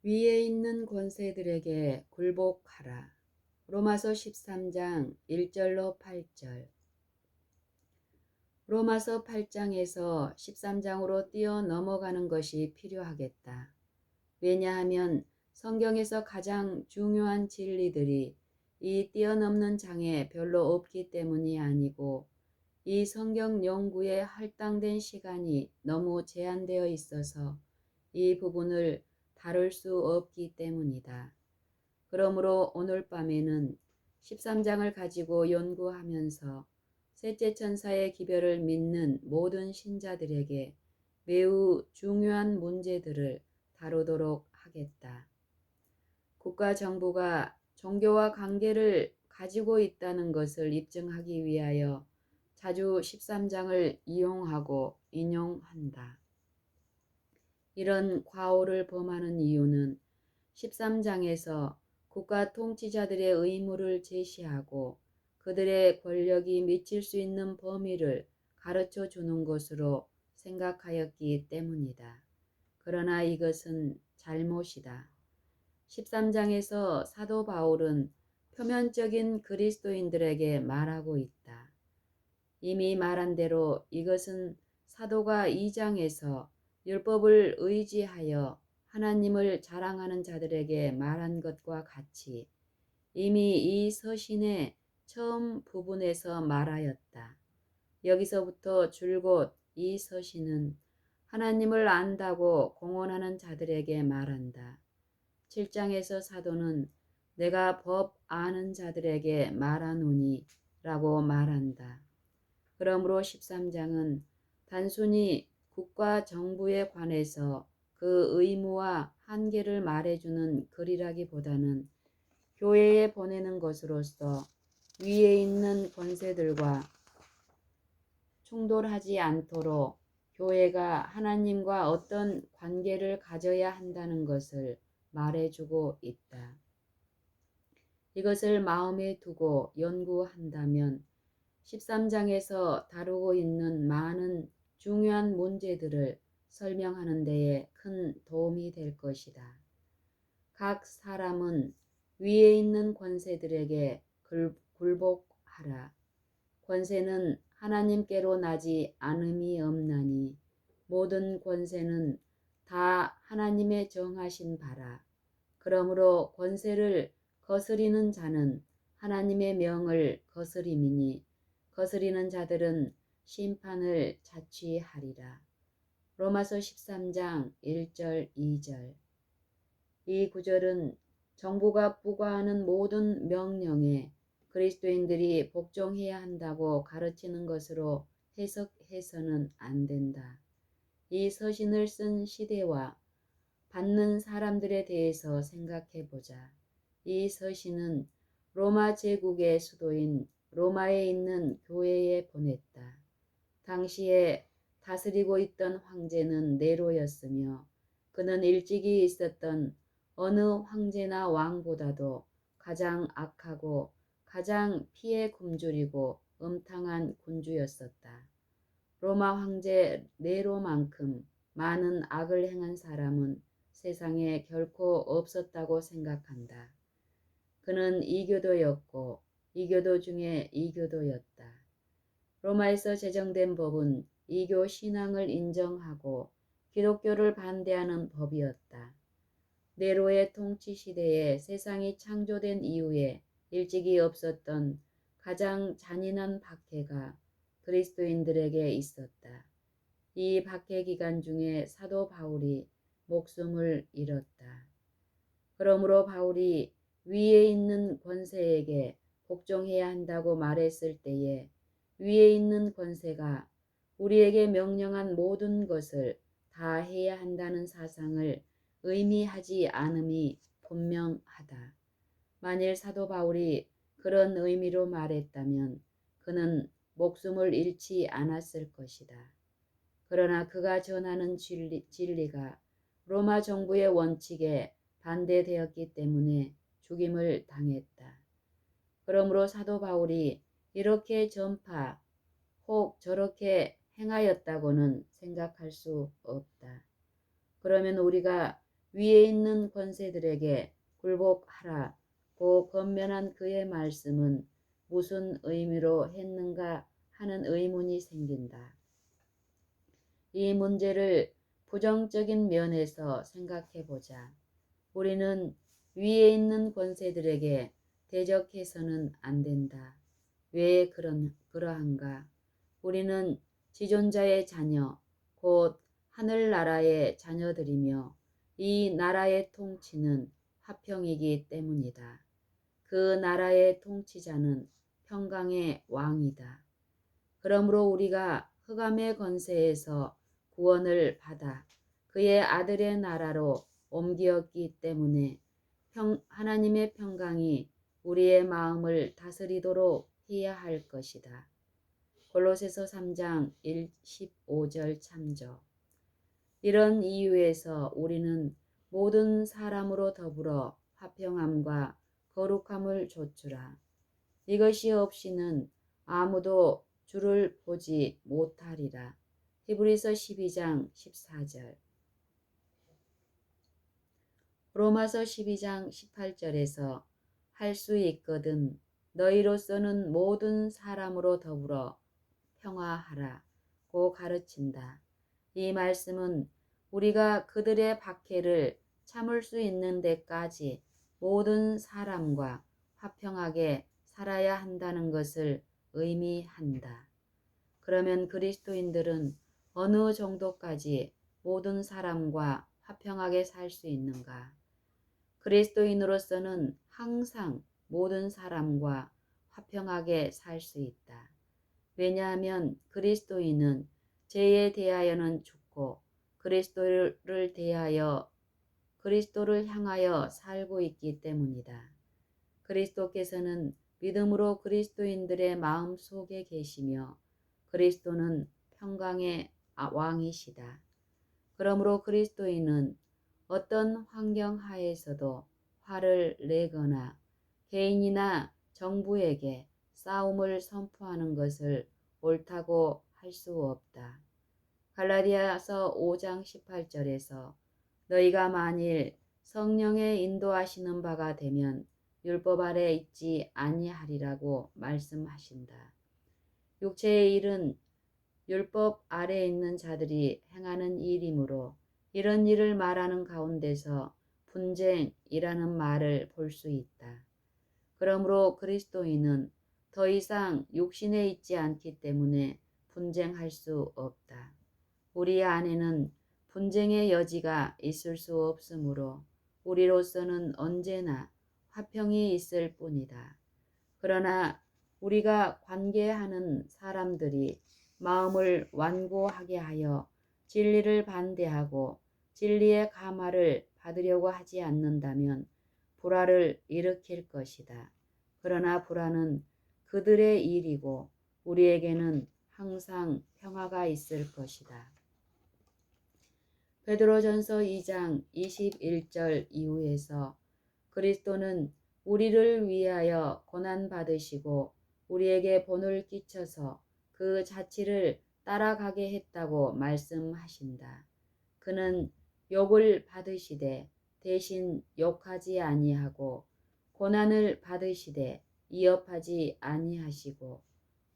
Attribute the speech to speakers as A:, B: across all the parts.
A: 위에 있는 권세들에게 굴복하라. 로마서 13장 1절로 8절. 로마서 8장에서 13장으로 뛰어 넘어가는 것이 필요하겠다. 왜냐하면 성경에서 가장 중요한 진리들이 이 뛰어넘는 장에 별로 없기 때문이 아니고 이 성경 연구에 할당된 시간이 너무 제한되어 있어서 이 부분을 다룰 수 없기 때문이다. 그러므로 오늘 밤에는 13장을 가지고 연구하면서 셋째 천사의 기별을 믿는 모든 신자들에게 매우 중요한 문제들을 다루도록 하겠다. 국가 정부가 종교와 관계를 가지고 있다는 것을 입증하기 위하여 자주 13장을 이용하고 인용한다. 이런 과오를 범하는 이유는 13장에서 국가 통치자들의 의무를 제시하고 그들의 권력이 미칠 수 있는 범위를 가르쳐 주는 것으로 생각하였기 때문이다. 그러나 이것은 잘못이다. 13장에서 사도 바울은 표면적인 그리스도인들에게 말하고 있다. 이미 말한 대로 이것은 사도가 2장에서 율법을 의지하여 하나님을 자랑하는 자들에게 말한 것과 같이 이미 이 서신의 처음 부분에서 말하였다. 여기서부터 줄곧 이 서신은 하나님을 안다고 공언하는 자들에게 말한다. 7장에서 사도는 내가 법 아는 자들에게 말하노니 라고 말한다. 그러므로 13장은 단순히 국가 정부에 관해서 그 의무와 한계를 말해주는 글이라기보다는 교회에 보내는 것으로서 위에 있는 권세들과 충돌하지 않도록 교회가 하나님과 어떤 관계를 가져야 한다는 것을 말해주고 있다. 이것을 마음에 두고 연구한다면 13장에서 다루고 있는 많은 중요한 문제들을 설명하는 데에 큰 도움이 될 것이다. 각 사람은 위에 있는 권세들에게 굴복하라. 권세는 하나님께로 나지 않음이 없나니 모든 권세는 다 하나님의 정하신 바라. 그러므로 권세를 거스리는 자는 하나님의 명을 거스림이니 거스리는 자들은 심판을 자취하리라. 로마서 13장 1절 2절. 이 구절은 정부가 부과하는 모든 명령에 그리스도인들이 복종해야 한다고 가르치는 것으로 해석해서는 안 된다. 이 서신을 쓴 시대와 받는 사람들에 대해서 생각해 보자. 이 서신은 로마 제국의 수도인 로마에 있는 교회에 보냈다. 당시에 다스리고 있던 황제는 네로였으며 그는 일찍이 있었던 어느 황제나 왕보다도 가장 악하고 가장 피에 굶주리고 음탕한 군주였었다. 로마 황제 네로만큼 많은 악을 행한 사람은 세상에 결코 없었다고 생각한다. 그는 이교도였고 이교도 중에 이교도였다. 로마에서 제정된 법은 이교 신앙을 인정하고 기독교를 반대하는 법이었다. 네로의 통치 시대에 세상이 창조된 이후에 일찍이 없었던 가장 잔인한 박해가 그리스도인들에게 있었다. 이 박해 기간 중에 사도 바울이 목숨을 잃었다. 그러므로 바울이 위에 있는 권세에게 복종해야 한다고 말했을 때에 위에 있는 권세가 우리에게 명령한 모든 것을 다 해야 한다는 사상을 의미하지 않음이 분명하다. 만일 사도 바울이 그런 의미로 말했다면 그는 목숨을 잃지 않았을 것이다. 그러나 그가 전하는 진리가 로마 정부의 원칙에 반대되었기 때문에 죽임을 당했다. 그러므로 사도 바울이 이렇게 전파 혹 저렇게 행하였다고는 생각할 수 없다. 그러면 우리가 위에 있는 권세들에게 굴복하라 고 권면한 그의 말씀은 무슨 의미로 했는가 하는 의문이 생긴다. 이 문제를 부정적인 면에서 생각해 보자. 우리는 위에 있는 권세들에게 대적해서는 안 된다. 왜 그러한가? 우리는 지존자의 자녀, 곧 하늘나라의 자녀들이며 이 나라의 통치는 화평이기 때문이다. 그 나라의 통치자는 평강의 왕이다. 그러므로 우리가 흑암의 권세에서 구원을 받아 그의 아들의 나라로 옮기었기 때문에 하나님의 평강이 우리의 마음을 다스리도록 해야 할 것이다. 골로새서 3장 15절 참조. 이런 이유에서 우리는 모든 사람으로 더불어 화평함과 거룩함을 좇으라. 이것이 없이는 아무도 주를 보지 못하리라. 히브리서 12장 14절. 로마서 12장 18절에서 할 수 있거든 너희로서는 모든 사람으로 더불어 평화하라 고 가르친다. 이 말씀은 우리가 그들의 박해를 참을 수 있는 데까지 모든 사람과 화평하게 살아야 한다는 것을 의미한다. 그러면 그리스도인들은 어느 정도까지 모든 사람과 화평하게 살 수 있는가? 그리스도인으로서는 항상 모든 사람과 화평하게 살 수 있다. 왜냐하면 그리스도인은 죄에 대하여는 죽고 그리스도를 향하여 살고 있기 때문이다. 그리스도께서는 믿음으로 그리스도인들의 마음 속에 계시며 그리스도는 평강의 왕이시다. 그러므로 그리스도인은 어떤 환경 하에서도 화를 내거나 개인이나 정부에게 싸움을 선포하는 것을 옳다고 할 수 없다. 갈라디아서 5장 18절에서 너희가 만일 성령의 인도하시는 바가 되면 율법 아래 있지 아니하리라고 말씀하신다. 육체의 일은 율법 아래 있는 자들이 행하는 일이므로 이런 일을 말하는 가운데서 분쟁이라는 말을 볼 수 있다. 그러므로 그리스도인은 더 이상 육신에 있지 않기 때문에 분쟁할 수 없다. 우리 안에는 분쟁의 여지가 있을 수 없으므로 우리로서는 언제나 화평이 있을 뿐이다. 그러나 우리가 관계하는 사람들이 마음을 완고하게 하여 진리를 반대하고 진리의 감화를 받으려고 하지 않는다면 불화를 일으킬 것이다. 그러나 불화는 그들의 일이고 우리에게는 항상 평화가 있을 것이다. 베드로전서 2장 21절 이후에서 그리스도는 우리를 위하여 고난받으시고 우리에게 본을 끼쳐서 그 자치를 따라가게 했다고 말씀하신다. 그는 욕을 받으시되 대신 욕하지 아니하고 고난을 받으시되 이업하지 아니하시고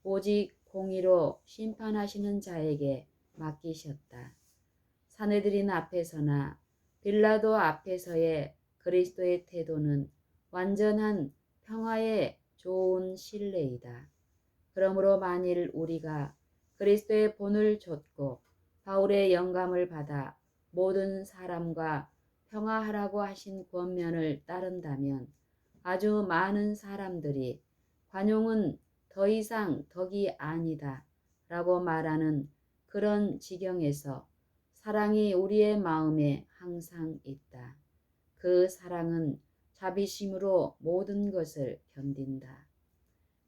A: 오직 공의로 심판하시는 자에게 맡기셨다. 사내들인 앞에서나 빌라도 앞에서의 그리스도의 태도는 완전한 평화의 좋은 신뢰이다. 그러므로 만일 우리가 그리스도의 본을 좇고 바울의 영감을 받아 모든 사람과 평화하라고 하신 권면을 따른다면 아주 많은 사람들이 관용은 더 이상 덕이 아니다 라고 말하는 그런 지경에서 사랑이 우리의 마음에 항상 있다. 그 사랑은 자비심으로 모든 것을 견딘다.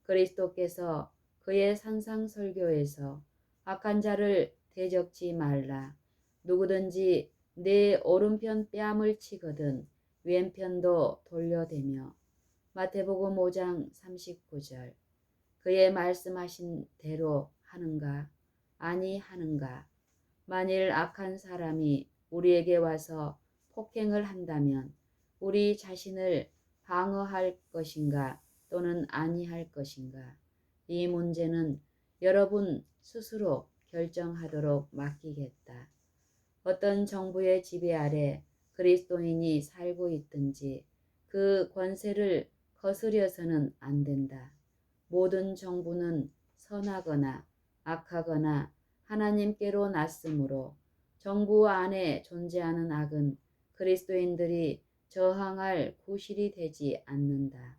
A: 그리스도께서 그의 산상설교에서 악한 자를 대적지 말라. 누구든지 내 오른편 뺨을 치거든 왼편도 돌려대며 마태복음 5장 39절 그의 말씀하신 대로 하는가 아니하는가 만일 악한 사람이 우리에게 와서 폭행을 한다면 우리 자신을 방어할 것인가 또는 아니할 것인가? 이 문제는 여러분 스스로 결정하도록 맡기겠다. 어떤 정부의 지배 아래 그리스도인이 살고 있든지 그 권세를 거스려서는 안 된다. 모든 정부는 선하거나 악하거나 하나님께로 났으므로 정부 안에 존재하는 악은 그리스도인들이 저항할 구실이 되지 않는다.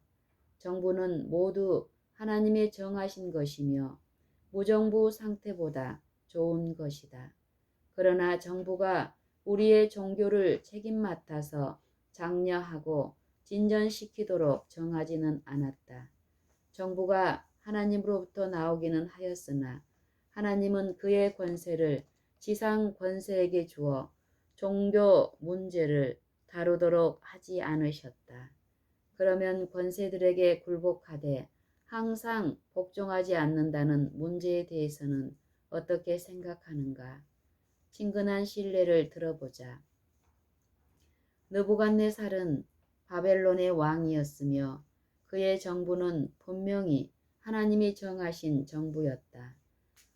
A: 정부는 모두 하나님의 정하신 것이며 무정부 상태보다 좋은 것이다. 그러나 정부가 우리의 종교를 책임 맡아서 장려하고 진전시키도록 정하지는 않았다. 정부가 하나님으로부터 나오기는 하였으나 하나님은 그의 권세를 지상 권세에게 주어 종교 문제를 다루도록 하지 않으셨다. 그러면 권세들에게 굴복하되 항상 복종하지 않는다는 문제에 대해서는 어떻게 생각하는가? 친근한 신뢰를 들어보자. 느부갓네살은 바벨론의 왕이었으며 그의 정부는 분명히 하나님이 정하신 정부였다.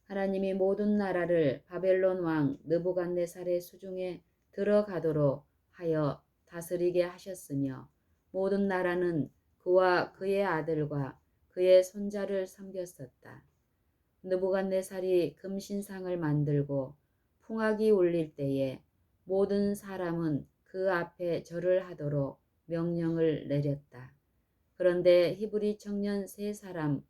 A: 하나님이 모든 나라를 바벨론 왕 느부갓네살의 수중에 들어가도록 하여 다스리게 하셨으며 모든 나라는 그와 그의 아들과 그의 손자를 섬겼었다. 느부갓네살이 금신상을 만들고 풍악이 울릴 때에 모든 사람은 그 앞에 절을 하도록 명령을 내렸다. 그런데 히브리 청년 세 사람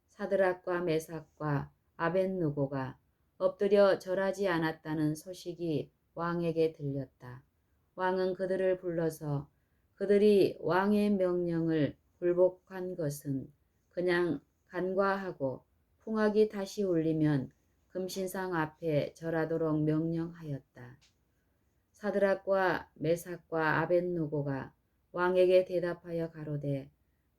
A: 사드락과 메삭과 아벳느고가 엎드려 절하지 않았다는 소식이 왕에게 들렸다. 왕은 그들을 불러서 그들이 왕의 명령을 굴복한 것은 그냥 간과하고 풍악이 다시 울리면 금신상 앞에 절하도록 명령하였다. 사드락과 메삭과 아벳느고가 왕에게 대답하여 가로되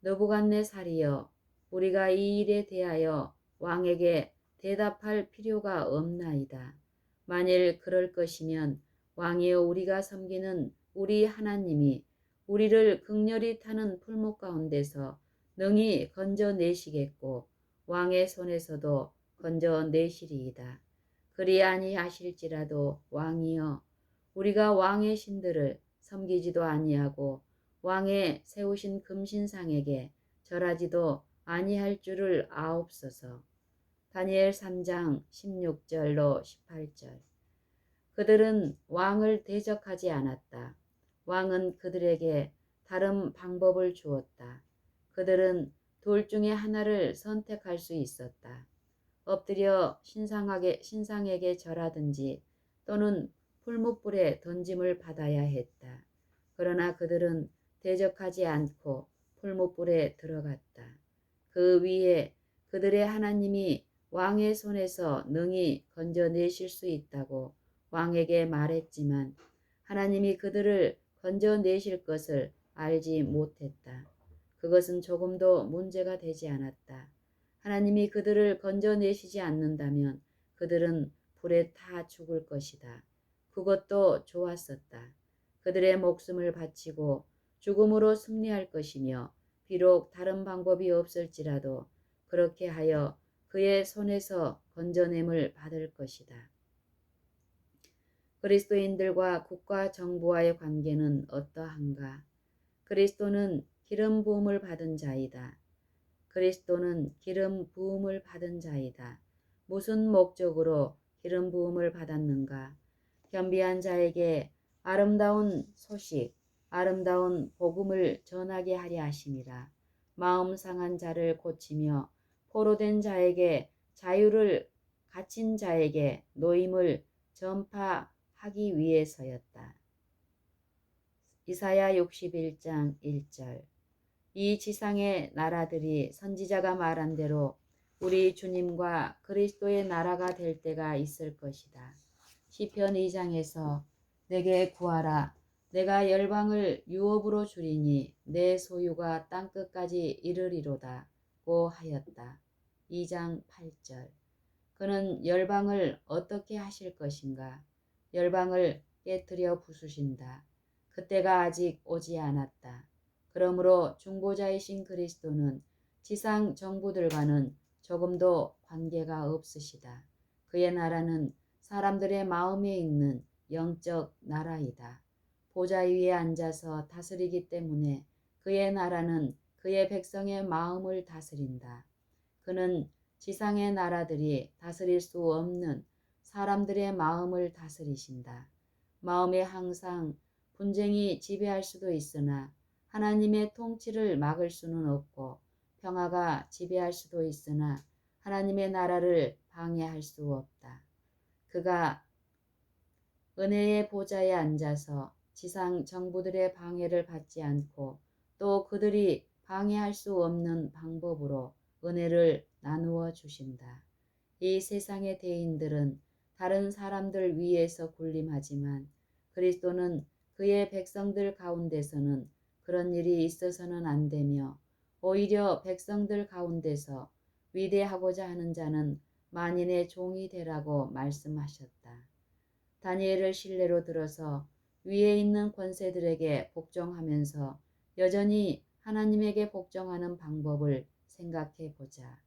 A: 느부갓네살이여 우리가 이 일에 대하여 왕에게 대답할 필요가 없나이다. 만일 그럴 것이면 왕이여 우리가 섬기는 우리 하나님이 우리를 극렬히 타는 풀목 가운데서 능히 건져내시겠고 왕의 손에서도 건져내시리이다. 그리 아니하실지라도 왕이여 우리가 왕의 신들을 섬기지도 아니하고 왕의 세우신 금신상에게 절하지도 아니할 줄을 아옵소서. 다니엘 3장 16절로 18절. 그들은 왕을 대적하지 않았다. 왕은 그들에게 다른 방법을 주었다. 그들은 둘 중에 하나를 선택할 수 있었다. 엎드려 신상에게 절하든지 또는 풀무불에 던짐을 받아야 했다. 그러나 그들은 대적하지 않고 풀무불에 들어갔다. 그 위에 그들의 하나님이 왕의 손에서 능히 건져내실 수 있다고 왕에게 말했지만 하나님이 그들을 건져내실 것을 알지 못했다. 그것은 조금도 문제가 되지 않았다. 하나님이 그들을 건져내시지 않는다면 그들은 불에 타 죽을 것이다. 그것도 좋았었다. 그들의 목숨을 바치고 죽음으로 승리할 것이며 비록 다른 방법이 없을지라도 그렇게 하여 그의 손에서 건져냄을 받을 것이다. 그리스도인들과 국가 정부와의 관계는 어떠한가? 그리스도는 기름 부음을 받은 자이다. 그리스도는 기름 부음을 받은 자이다. 무슨 목적으로 기름 부음을 받았는가? 겸비한 자에게 아름다운 소식, 아름다운 복음을 전하게 하려 하심이라. 마음 상한 자를 고치며 포로된 자에게 자유를, 갇힌 자에게 노임을 전파하기 위해서였다. 이사야 61장 1절. 이 지상의 나라들이 선지자가 말한 대로 우리 주님과 그리스도의 나라가 될 때가 있을 것이다. 시편 2장에서 내게 구하라. 내가 열방을 유업으로 주리니 내 소유가 땅끝까지 이르리로다. 고 하였다. 2장 8절. 그는 열방을 어떻게 하실 것인가? 열방을 깨뜨려 부수신다. 그때가 아직 오지 않았다. 그러므로 중보자이신 그리스도는 지상 정부들과는 조금도 관계가 없으시다. 그의 나라는 사람들의 마음에 있는 영적 나라이다. 보좌 위에 앉아서 다스리기 때문에 그의 나라는 그의 백성의 마음을 다스린다. 그는 지상의 나라들이 다스릴 수 없는 사람들의 마음을 다스리신다. 마음에 항상 분쟁이 지배할 수도 있으나 하나님의 통치를 막을 수는 없고, 평화가 지배할 수도 있으나 하나님의 나라를 방해할 수 없다. 그가 은혜의 보좌에 앉아서 지상 정부들의 방해를 받지 않고 또 그들이 방해할 수 없는 방법으로 은혜를 나누어 주신다. 이 세상의 대인들은 다른 사람들 위에서 군림하지만 그리스도는 그의 백성들 가운데서는 그런 일이 있어서는 안 되며, 오히려 백성들 가운데서 위대하고자 하는 자는 만인의 종이 되라고 말씀하셨다. 다니엘을 신뢰로 들어서 위에 있는 권세들에게 복종하면서 여전히 하나님에게 복종하는 방법을 생각해 보자.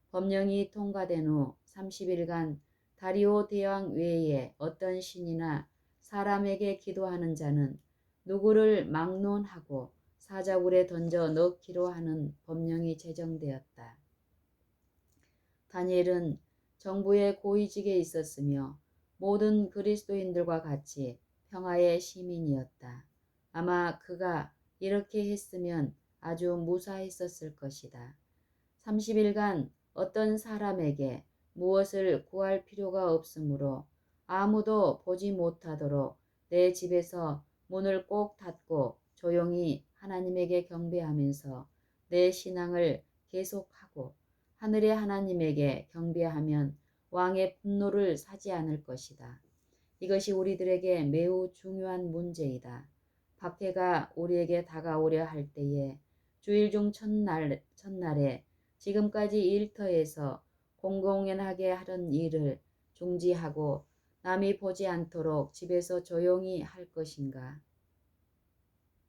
A: 법령이 통과된 후 30일간 다리오 대왕 외에 어떤 신이나 사람에게 기도하는 자는 누구를 막론하고 사자굴에 던져 넣기로 하는 법령이 제정되었다. 다니엘은 정부의 고위직에 있었으며 모든 그리스도인들과 같이 평화의 시민이었다. 아마 그가 이렇게 했으면 아주 무사했었을 것이다. 30일간 어떤 사람에게 무엇을 구할 필요가 없으므로 아무도 보지 못하도록 내 집에서 문을 꼭 닫고 조용히 하나님에게 경배하면서 내 신앙을 계속하고 하늘의 하나님에게 경배하면 왕의 분노를 사지 않을 것이다. 이것이 우리들에게 매우 중요한 문제이다. 박해가 우리에게 다가오려 할 때에 주일 중 첫날에 지금까지 일터에서 공공연하게 하던 일을 중지하고 남이 보지 않도록 집에서 조용히 할 것인가?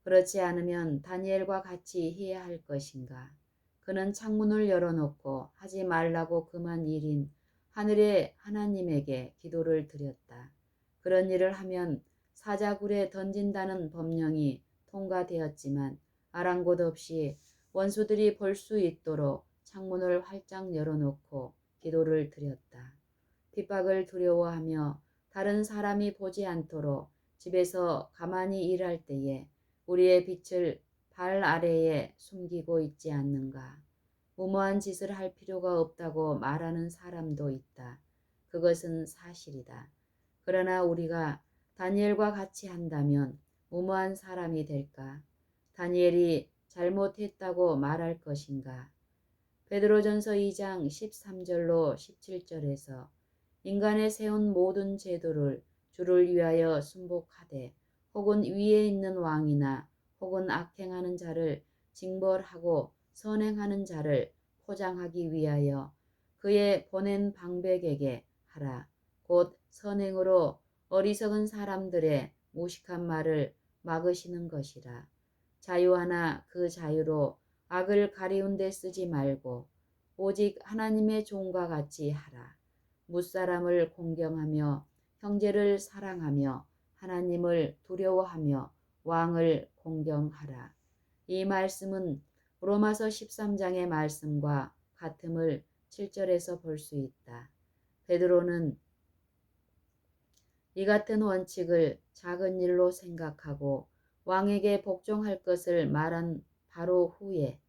A: 그렇지 않으면 다니엘과 같이 해야 할 것인가? 그는 창문을 열어놓고 하지 말라고 금한 일인 하늘의 하나님에게 기도를 드렸다. 그런 일을 하면 사자굴에 던진다는 법령이 통과되었지만 아랑곳 없이 원수들이 볼 수 있도록 창문을 활짝 열어놓고 기도를 드렸다. 핍박을 두려워하며 다른 사람이 보지 않도록 집에서 가만히 일할 때에 우리의 빛을 발 아래에 숨기고 있지 않는가? 무모한 짓을 할 필요가 없다고 말하는 사람도 있다. 그것은 사실이다. 그러나 우리가 다니엘과 같이 한다면 무모한 사람이 될까? 다니엘이 잘못했다고 말할 것인가? 베드로전서 2장 13절로 17절에서 인간의 세운 모든 제도를 주를 위하여 순복하되 혹은 위에 있는 왕이나 혹은 악행하는 자를 징벌하고 선행하는 자를 포장하기 위하여 그의 보낸 방백에게 하라. 곧 선행으로 어리석은 사람들의 무식한 말을 막으시는 것이라. 자유하나 그 자유로 악을 가리운 데 쓰지 말고 오직 하나님의 종과 같이 하라. 무사람을 공경하며 형제를 사랑하며 하나님을 두려워하며 왕을 공경하라. 이 말씀은 로마서 13장의 말씀과 같음을 7절에서 볼 수 있다. 베드로는 이 같은 원칙을 작은 일로 생각하고 왕에게 복종할 것을 말한 바로 후에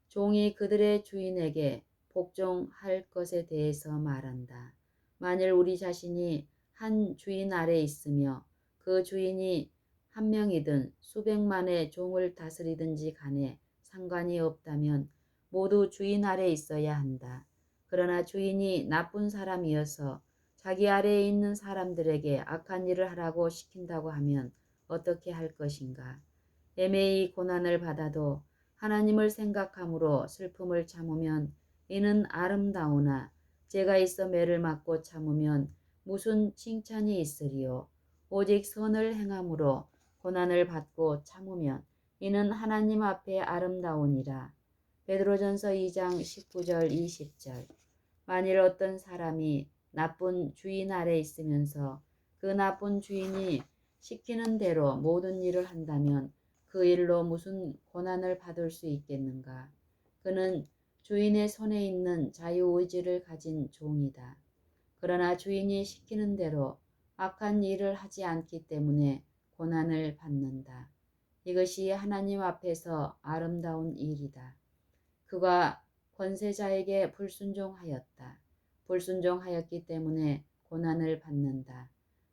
A: 종이 그들의 주인에게 복종할 것에 대해서 말한다. 만일 우리 자신이 한 주인 아래 있으며 그 주인이 한 명이든 수백만의 종을 다스리든지 간에 상관이 없다면 모두 주인 아래 있어야 한다. 그러나 주인이 나쁜 사람이어서 자기 아래에 있는 사람들에게 악한 일을 하라고 시킨다고 하면 어떻게 할 것인가? 애매히 고난을 받아도 하나님을 생각함으로 슬픔을 참으면 이는 아름다우나 죄가 있어 매를 맞고 참으면 무슨 칭찬이 있으리요. 오직 선을 행함으로 고난을 받고 참으면 이는 하나님 앞에 아름다우니라. 베드로전서 2장 19절 20절. 만일 어떤 사람이 나쁜 주인 아래 있으면서 그 나쁜 주인이 시키는 대로 모든 일을 한다면 그 일로 무슨 고난을 받을 수 있겠는가? 그는 주인의 손에 있는 자유의지를 가진 종이다. 그러나 주인이 시키는 대로 악한 일을 하지 않기 때문에 고난을 받는다. 이것이 하나님 앞에서 아름다운 일이다. 그가 권세자에게 불순종하였다. 불순종하였기 때문에 고난을 받는다.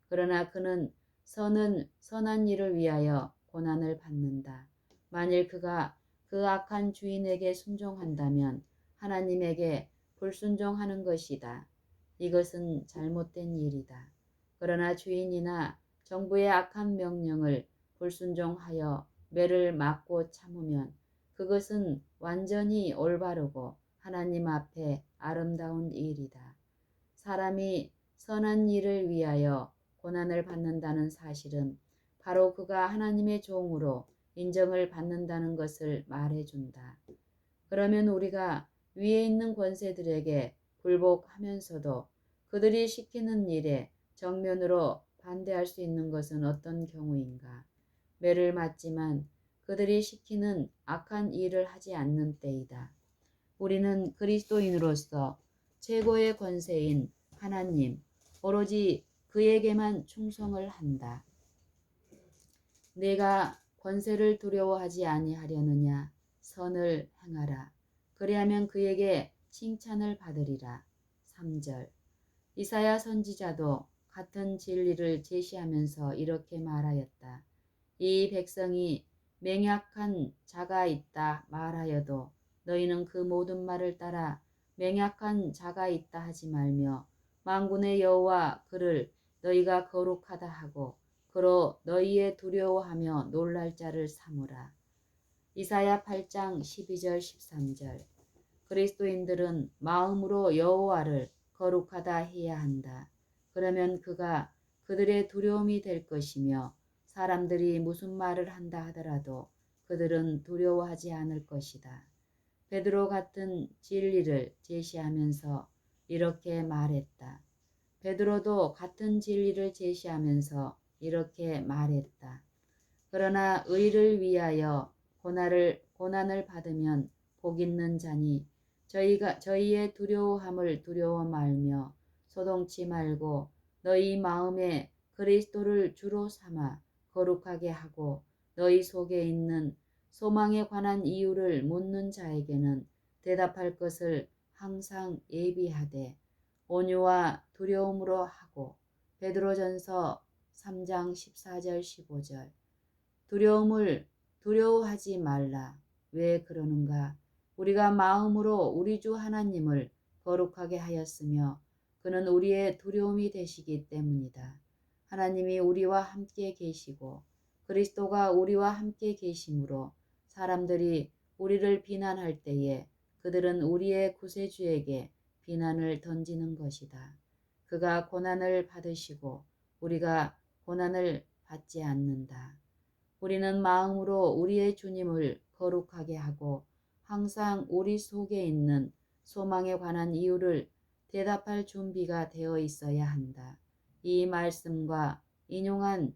A: 그러나 그는 선한 일을 위하여 고난을 받는다. 만일 그가 그 악한 주인에게 순종한다면 하나님에게 불순종하는 것이다. 이것은 잘못된 일이다. 그러나 주인이나 정부의 악한 명령을 불순종하여 매를 맞고 참으면 그것은 완전히 올바르고 하나님 앞에 아름다운 일이다. 사람이 선한 일을 위하여 고난을 받는다는 사실은 바로 그가 하나님의 종으로 인정을 받는다는 것을 말해준다. 그러면 우리가 위에 있는 권세들에게 굴복하면서도 그들이 시키는 일에 정면으로 반대할 수 있는 것은 어떤 경우인가? 매를 맞지만 그들이 시키는 악한 일을 하지 않는 때이다. 우리는 그리스도인으로서 최고의 권세인 하나님, 오로지 그에게만 충성을 한다. 내가 권세를 두려워하지 아니하려느냐? 선을 행하라. 그리하면 그에게 칭찬을 받으리라. 3절. 이사야 선지자도 같은 진리를 제시하면서 이렇게 말하였다. 이 백성이 맹약한 자가 있다 말하여도 너희는 그 모든 말을 따라 맹약한 자가 있다 하지 말며 만군의 여호와 그를 너희가 거룩하다 하고 그로 너희의 두려워하며 놀랄 자를 삼으라. 이사야 8장 12절 13절. 그리스도인들은 마음으로 여호와를 거룩하다 해야 한다. 그러면 그가 그들의 두려움이 될 것이며 사람들이 무슨 말을 한다 하더라도 그들은 두려워하지 않을 것이다. 베드로 같은 진리를 제시하면서 이렇게 말했다. 베드로도 같은 진리를 제시하면서 이렇게 말했다. 그러나 의를 위하여 고난을 받으면 복 있는 자니 저희의 두려워함을 두려워 말며 소동치 말고 너희 마음에 그리스도를 주로 삼아 거룩하게 하고 너희 속에 있는 소망에 관한 이유를 묻는 자에게는 대답할 것을 항상 예비하되 온유와 두려움으로 하고. 베드로전서 3장 14절 15절. 두려움을 두려워하지 말라. 왜 그러는가? 우리가 마음으로 우리 주 하나님을 거룩하게 하였으며 그는 우리의 두려움이 되시기 때문이다. 하나님이 우리와 함께 계시고 그리스도가 우리와 함께 계심으로 사람들이 우리를 비난할 때에 그들은 우리의 구세주에게 비난을 던지는 것이다. 그가 고난을 받으시고 우리가 고난을 받지 않는다. 우리는 마음으로 우리의 주님을 거룩하게 하고 항상 우리 속에 있는 소망에 관한 이유를 대답할 준비가 되어 있어야 한다. 이 말씀과 인용한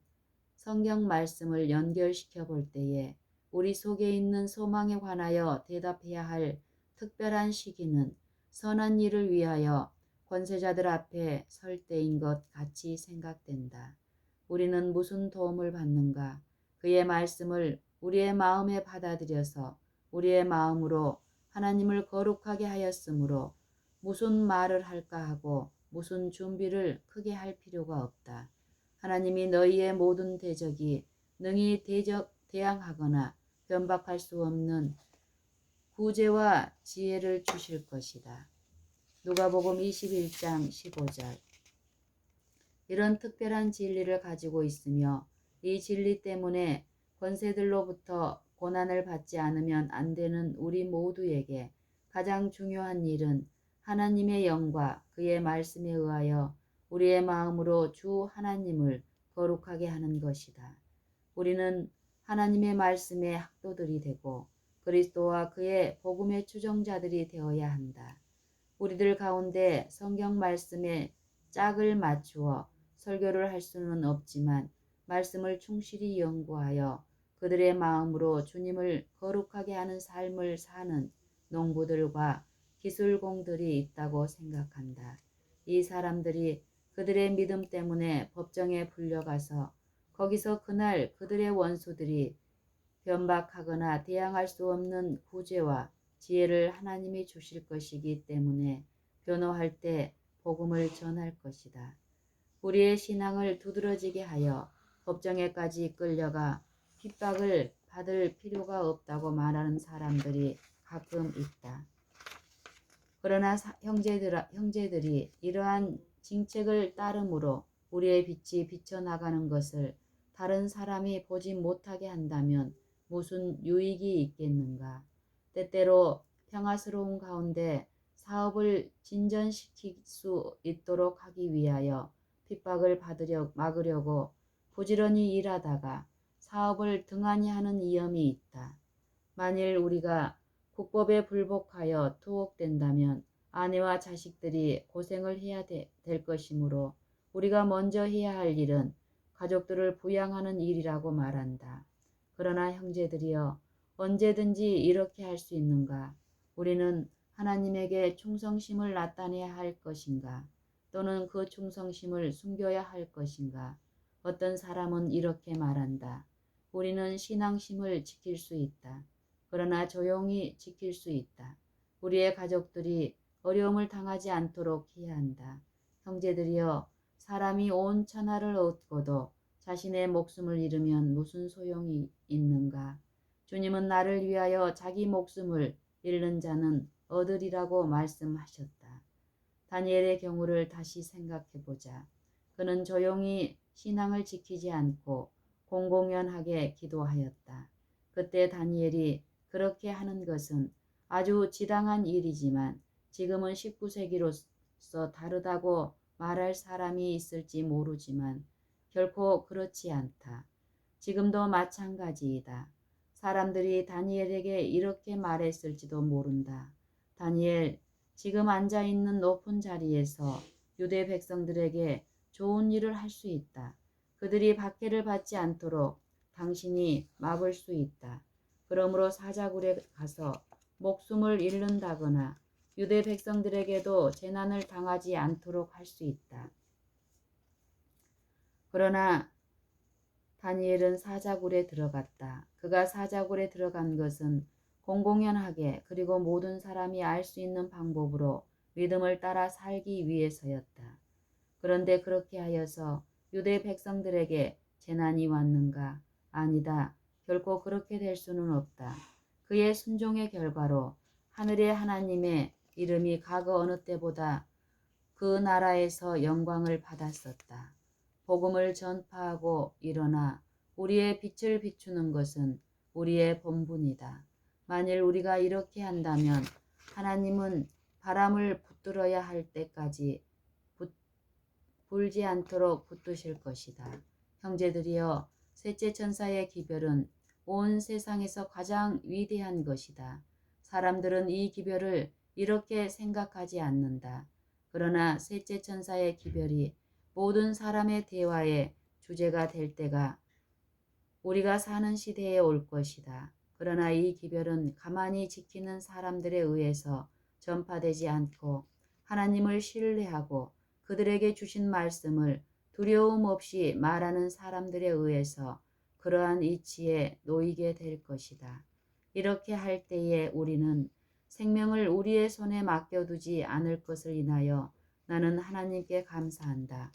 A: 성경 말씀을 연결시켜 볼 때에 우리 속에 있는 소망에 관하여 대답해야 할 특별한 시기는 선한 일을 위하여 권세자들 앞에 설 때인 것 같이 생각된다. 우리는 무슨 도움을 받는가? 그의 말씀을 우리의 마음에 받아들여서 우리의 마음으로 하나님을 거룩하게 하였으므로 무슨 말을 할까 하고 무슨 준비를 크게 할 필요가 없다. 하나님이 너희의 모든 대적이 능히 대항하거나 변박할 수 없는 구제와 지혜를 주실 것이다. 누가복음 21장 15절. 이런 특별한 진리를 가지고 있으며 이 진리 때문에 권세들로부터 고난을 받지 않으면 안 되는 우리 모두에게 가장 중요한 일은 하나님의 영과 그의 말씀에 의하여 우리의 마음으로 주 하나님을 거룩하게 하는 것이다. 우리는 하나님의 말씀의 학도들이 되고 그리스도와 그의 복음의 추종자들이 되어야 한다. 우리들 가운데 성경 말씀에 짝을 맞추어 설교를 할 수는 없지만 말씀을 충실히 연구하여 그들의 마음으로 주님을 거룩하게 하는 삶을 사는 농부들과 기술공들이 있다고 생각한다. 이 사람들이 그들의 믿음 때문에 법정에 불려가서 거기서 그날 그들의 원수들이 변박하거나 대항할 수 없는 구제와 지혜를 하나님이 주실 것이기 때문에 변호할 때 복음을 전할 것이다. 우리의 신앙을 두드러지게 하여 법정에까지 끌려가 핍박을 받을 필요가 없다고 말하는 사람들이 가끔 있다. 그러나 형제들이 이러한 징책을 따름으로 우리의 빛이 비쳐나가는 것을 다른 사람이 보지 못하게 한다면 무슨 유익이 있겠는가? 때때로 평화스러운 가운데 사업을 진전시킬 수 있도록 하기 위하여 핍박을 막으려고 부지런히 일하다가 사업을 등한히 하는 위험이 있다. 만일 우리가 국법에 불복하여 투옥된다면 아내와 자식들이 고생을 해야 될 것이므로 우리가 먼저 해야 할 일은 가족들을 부양하는 일이라고 말한다. 그러나 형제들이여, 언제든지 이렇게 할 수 있는가? 우리는 하나님에게 충성심을 나타내야 할 것인가? 또는 그 충성심을 숨겨야 할 것인가? 어떤 사람은 이렇게 말한다. 우리는 신앙심을 지킬 수 있다. 그러나 조용히 지킬 수 있다. 우리의 가족들이 어려움을 당하지 않도록 해야 한다. 형제들이여, 사람이 온 천하를 얻고도 자신의 목숨을 잃으면 무슨 소용이 있는가? 주님은 나를 위하여 자기 목숨을 잃는 자는 얻으리라고 말씀하셨다. 다니엘의 경우를 다시 생각해 보자. 그는 조용히 신앙을 지키지 않고 공공연하게 기도하였다. 그때 다니엘이 그렇게 하는 것은 아주 지당한 일이지만 지금은 19세기로서 다르다고 말할 사람이 있을지 모르지만 결코 그렇지 않다. 지금도 마찬가지이다. 사람들이 다니엘에게 이렇게 말했을지도 모른다. 다니엘, 지금 앉아있는 높은 자리에서 유대 백성들에게 좋은 일을 할 수 있다. 그들이 박해를 받지 않도록 당신이 막을 수 있다. 그러므로 사자굴에 가서 목숨을 잃는다거나 유대 백성들에게도 재난을 당하지 않도록 할 수 있다. 그러나 다니엘은 사자굴에 들어갔다. 그가 사자굴에 들어간 것은 공공연하게 그리고 모든 사람이 알 수 있는 방법으로 믿음을 따라 살기 위해서였다. 그런데 그렇게 하여서 유대 백성들에게 재난이 왔는가? 아니다. 결코 그렇게 될 수는 없다. 그의 순종의 결과로 하늘의 하나님의 이름이 과거 어느 때보다 그 나라에서 영광을 받았었다. 복음을 전파하고 일어나 우리의 빛을 비추는 것은 우리의 본분이다. 만일 우리가 이렇게 한다면 하나님은 바람을 붙들어야 할 때까지 불지 않도록 붙드실 것이다. 형제들이여, 셋째 천사의 기별은 온 세상에서 가장 위대한 것이다. 사람들은 이 기별을 이렇게 생각하지 않는다. 그러나 셋째 천사의 기별이 모든 사람의 대화의 주제가 될 때가 우리가 사는 시대에 올 것이다. 그러나 이 기별은 가만히 지키는 사람들에 의해서 전파되지 않고 하나님을 신뢰하고 그들에게 주신 말씀을 두려움 없이 말하는 사람들에 의해서 그러한 이치에 놓이게 될 것이다. 이렇게 할 때에 우리는 생명을 우리의 손에 맡겨두지 않을 것을 인하여 나는 하나님께 감사한다.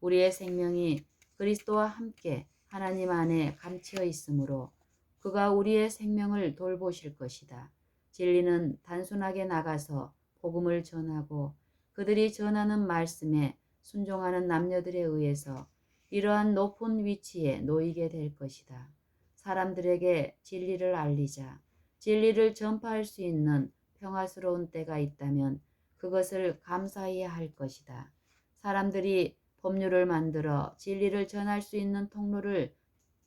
A: 우리의 생명이 그리스도와 함께 하나님 안에 감추어 있으므로 그가 우리의 생명을 돌보실 것이다. 진리는 단순하게 나가서 복음을 전하고 그들이 전하는 말씀에 순종하는 남녀들에 의해서 이러한 높은 위치에 놓이게 될 것이다. 사람들에게 진리를 알리자. 진리를 전파할 수 있는 평화스러운 때가 있다면 그것을 감사해야 할 것이다. 사람들이 법률을 만들어 진리를 전할 수 있는 통로를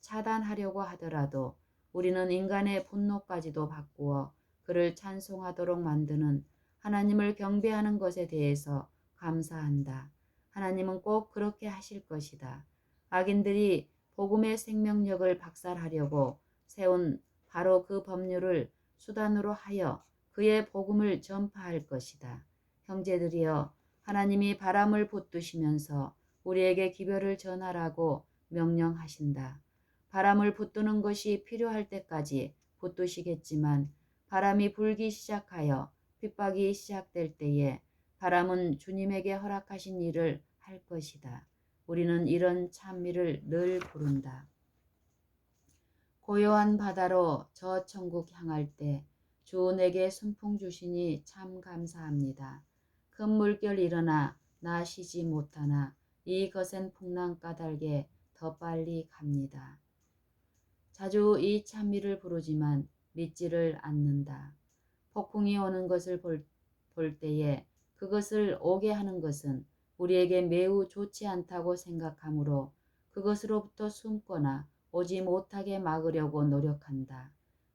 A: 차단하려고 하더라도 우리는 인간의 분노까지도 바꾸어 그를 찬송하도록 만드는 하나님을 경배하는 것에 대해서 감사한다. 하나님은 꼭 그렇게 하실 것이다. 악인들이 복음의 생명력을 박살하려고 세운 바로 그 법률을 수단으로 하여 그의 복음을 전파할 것이다. 형제들이여, 하나님이 바람을 붙드시면서 우리에게 기별을 전하라고 명령하신다. 바람을 붙드는 것이 필요할 때까지 붙드시겠지만 바람이 불기 시작하여 핍박이 시작될 때에 바람은 주님에게 허락하신 일을 할 것이다. 우리는 이런 찬미를 늘 부른다. 고요한 바다로 저 천국 향할 때 주 내게 순풍 주시니 참 감사합니다. 큰 물결 일어나 나 쉬지 못하나 이 거센 풍랑 까닭에 더 빨리 갑니다. 자주 이 찬미를 부르지만 믿지를 않는다. 폭풍이 오는 것을 볼 때에 그것을 오게 하는 것은 우리에게 매우 좋지 않다고 생각하므로 그것으로부터 숨거나 오지 못하게 막으려고 노력한다.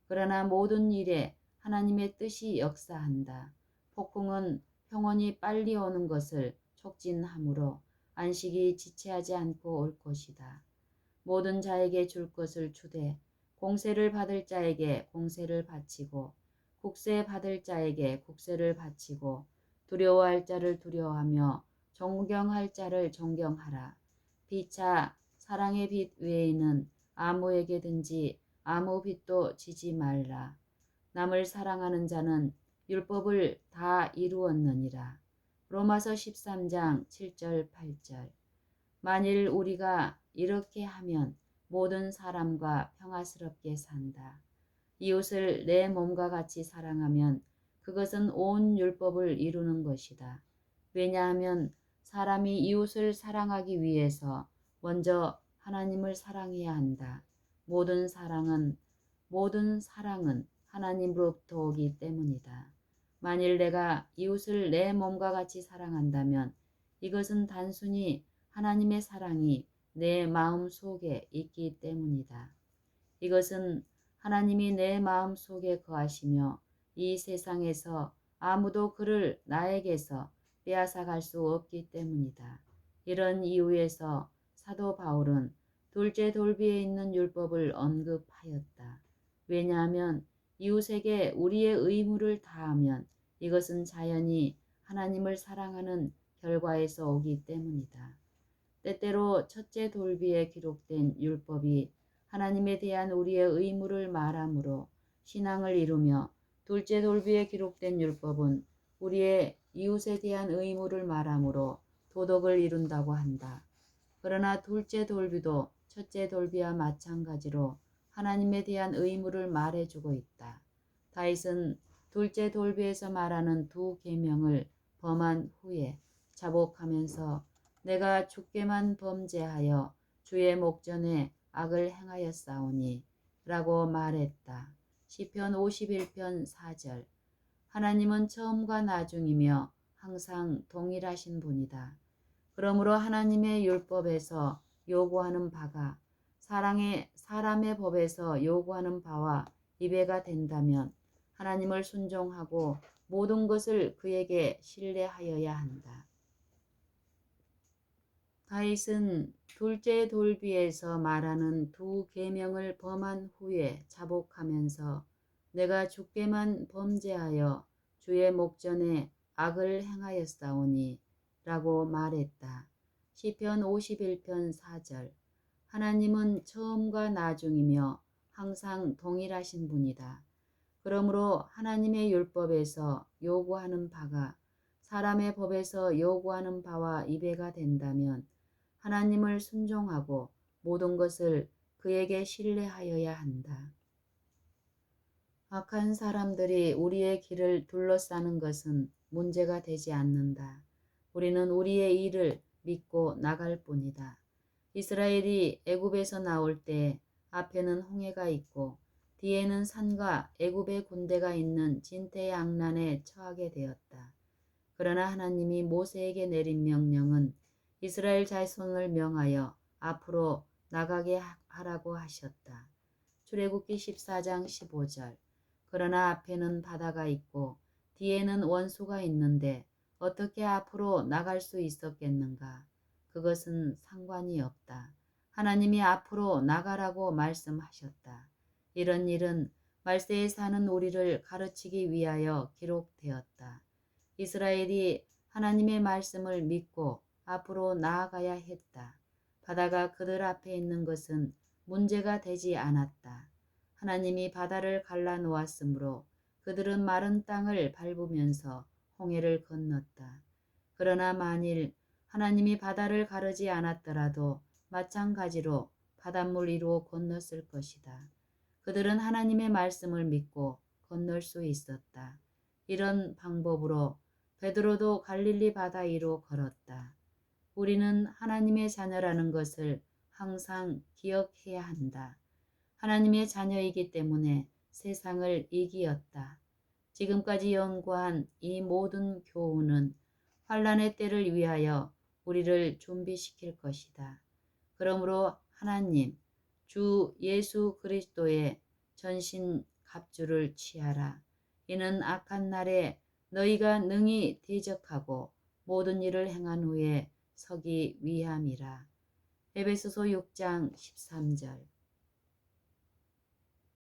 A: 그러나 모든 일에 하나님의 뜻이 역사한다. 폭풍은 평온이 빨리 오는 것을 촉진하므로 안식이 지체하지 않고 올 것이다. 모든 자에게 줄 것을 주되 공세를 받을 자에게 공세를 바치고 국세 받을 자에게 국세를 바치고 두려워할 자를 두려워하며 존경할 자를 존경하라. 피차 사랑의 빛 외에는 아무에게든지 아무 빛도 지지 말라. 남을 사랑하는 자는 율법을 다 이루었느니라. 로마서 13장 7절 8절. 만일 우리가 이렇게 하면 모든 사람과 평화스럽게 산다. 이웃을 내 몸과 같이 사랑하면 그것은 온 율법을 이루는 것이다. 왜냐하면 사람이 이웃을 사랑하기 위해서 먼저 하나님을 사랑해야 한다. 모든 사랑은 하나님으로부터 오기 때문이다. 만일 내가 이웃을 내 몸과 같이 사랑한다면 이것은 단순히 하나님의 사랑이 내 마음 속에 있기 때문이다. 이것은 하나님이 내 마음 속에 거하시며 이 세상에서 아무도 그를 나에게서 빼앗아 갈 수 없기 때문이다. 이런 이유에서 사도 바울은 둘째 돌비에 있는 율법을 언급하였다. 왜냐하면 이웃에게 우리의 의무를 다하면 이것은 자연히 하나님을 사랑하는 결과에서 오기 때문이다. 때때로 첫째 돌비에 기록된 율법이 하나님에 대한 우리의 의무를 말하므로 신앙을 이루며 둘째 돌비에 기록된 율법은 우리의 이웃에 대한 의무를 말하므로 도덕을 이룬다고 한다. 그러나 둘째 돌비도 첫째 돌비와 마찬가지로 하나님에 대한 의무를 말해주고 있다. 다윗은 둘째 돌비에서 말하는 두 계명을 범한 후에 자복하면서 내가 주께만 범죄하여 주의 목전에 악을 행하였사오니 라고 말했다. 시편 51편 4절. 하나님은 처음과 나중이며 항상 동일하신 분이다. 그러므로 하나님의 율법에서 요구하는 바가 사람의 법에서 요구하는 바와 이배가 된다면 하나님을 순종하고 모든 것을 그에게 신뢰하여야 한다. 다윗은 둘째 돌비에서 말하는 두 계명을 범한 후에 자복하면서 내가 주께만 범죄하여 주의 목전에 악을 행하였사오니 라고 말했다. 시편 51편 4절. 하나님은 처음과 나중이며 항상 동일하신 분이다. 그러므로 하나님의 율법에서 요구하는 바가 사람의 법에서 요구하는 바와 이배가 된다면 하나님을 순종하고 모든 것을 그에게 신뢰하여야 한다. 악한 사람들이 우리의 길을 둘러싸는 것은 문제가 되지 않는다. 우리는 우리의 일을 믿고 나갈 뿐이다. 이스라엘이 애굽에서 나올 때 앞에는 홍해가 있고 뒤에는 산과 애굽의 군대가 있는 진퇴양난에 처하게 되었다. 그러나 하나님이 모세에게 내린 명령은 이스라엘 자손을 명하여 앞으로 나가게 하라고 하셨다. 출애굽기 14장 15절. 그러나 앞에는 바다가 있고 뒤에는 원수가 있는데 어떻게 앞으로 나갈 수 있었겠는가? 그것은 상관이 없다. 하나님이 앞으로 나가라고 말씀하셨다. 이런 일은 말세에 사는 우리를 가르치기 위하여 기록되었다. 이스라엘이 하나님의 말씀을 믿고 앞으로 나아가야 했다. 바다가 그들 앞에 있는 것은 문제가 되지 않았다. 하나님이 바다를 갈라놓았으므로 그들은 마른 땅을 밟으면서 홍해를 건넜다. 그러나 만일 하나님이 바다를 가르지 않았더라도 마찬가지로 바닷물 위로 건넜을 것이다. 그들은 하나님의 말씀을 믿고 건널 수 있었다. 이런 방법으로 베드로도 갈릴리 바다 위로 걸었다. 우리는 하나님의 자녀라는 것을 항상 기억해야 한다. 하나님의 자녀이기 때문에 세상을 이기었다. 지금까지 연구한 이 모든 교훈은 환란의 때를 위하여 우리를 준비시킬 것이다. 그러므로 하나님, 주 예수 그리스도의 전신 갑주를 취하라. 이는 악한 날에 너희가 능히 대적하고 모든 일을 행한 후에 서기 위함이라. 에베소서 6장 13절.